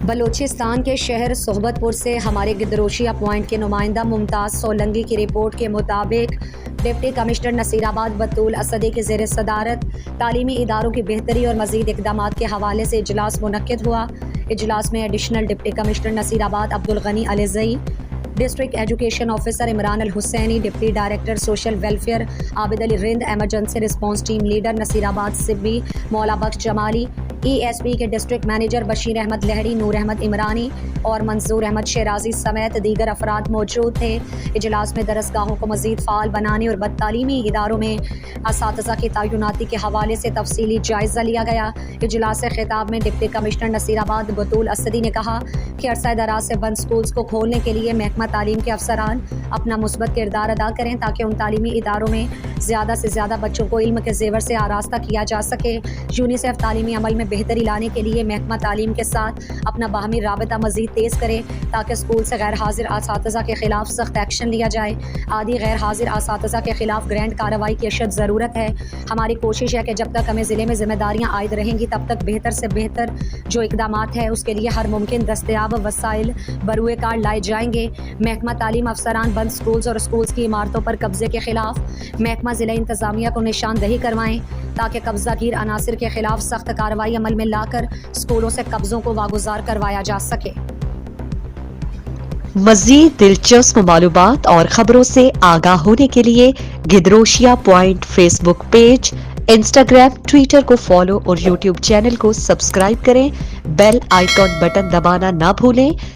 بلوچستان کے شہر صحبت پور سے ہمارے گدروشیہ پوائنٹ کے نمائندہ ممتاز سولنگی کی رپورٹ کے مطابق ڈپٹی کمشنر نصیر آباد بطول اسدی کے زیر صدارت تعلیمی اداروں کی بہتری اور مزید اقدامات کے حوالے سے اجلاس منعقد ہوا۔ اجلاس میں additional deputy commissioner Nasirabad Abdul Ghani Alizai, district education officer Imran Al Hussaini, deputy director social welfare Abid Ali Rind, emergency response team leader Nasirabad Sibi Mola Bakhsh Jamali, E S P کے ڈسٹرکٹ مینیجر بشیر احمد لہڑی، نور احمد عمرانی اور منظور احمد شیرازی سمیت دیگر افراد موجود تھے۔ اجلاس میں درسگاہوں کو مزید فعال بنانے اور بد تعلیمی اداروں میں اساتذہ کی تعیناتی کے حوالے سے تفصیلی جائزہ لیا گیا۔ اجلاس سے خطاب میں ڈپٹی کمشنر نصیر آباد بطول اسدی نے کہا کہ عرصہ دراز سے بند اسکولز کو کھولنے کے لیے محکمہ تعلیم کے افسران اپنا مثبت کردار ادا کریں تاکہ ان تعلیمی اداروں میں زیادہ سے زیادہ بچوں کو علم کے زیور سے آراستہ کیا جا سکے۔ یونیسیف تعلیمی عمل میں بہتری لانے کے لیے محکمہ تعلیم کے ساتھ اپنا باہمی رابطہ مزید تیز کرے تاکہ اسکول سے غیر حاضر اساتذہ کے خلاف سخت ایکشن لیا جائے۔ آدھی غیر حاضر اساتذہ کے خلاف گرینڈ کارروائی کی اشد ضرورت ہے۔ ہماری کوشش ہے کہ جب تک ہمیں ضلع میں ذمہ داریاں عائد رہیں گی تب تک بہتر سے بہتر جو اقدامات ہیں اس کے لیے ہر ممکن دستیاب وسائل بروئے کار لائے جائیں گے۔ محکمہ تعلیم افسران بند اسکولز اور اسکولز کی عمارتوں پر قبضے کے خلاف محکمہ ضلع انتظامیہ کو نشاندہی کروائیں تاکہ قبضہ گیر عناصر کے خلاف سخت کارروائی عمل میں لا کر اسکولوں سے قبضوں کو واگزار کروایا جا سکے۔ مزید دلچسپ معلومات اور خبروں سے آگاہ ہونے کے لیے Gedrosia point Facebook page, Instagram, Twitter کو فالو اور یوٹیوب چینل کو سبسکرائب کریں۔ بیل آئیکن بٹن دبانا نہ بھولیں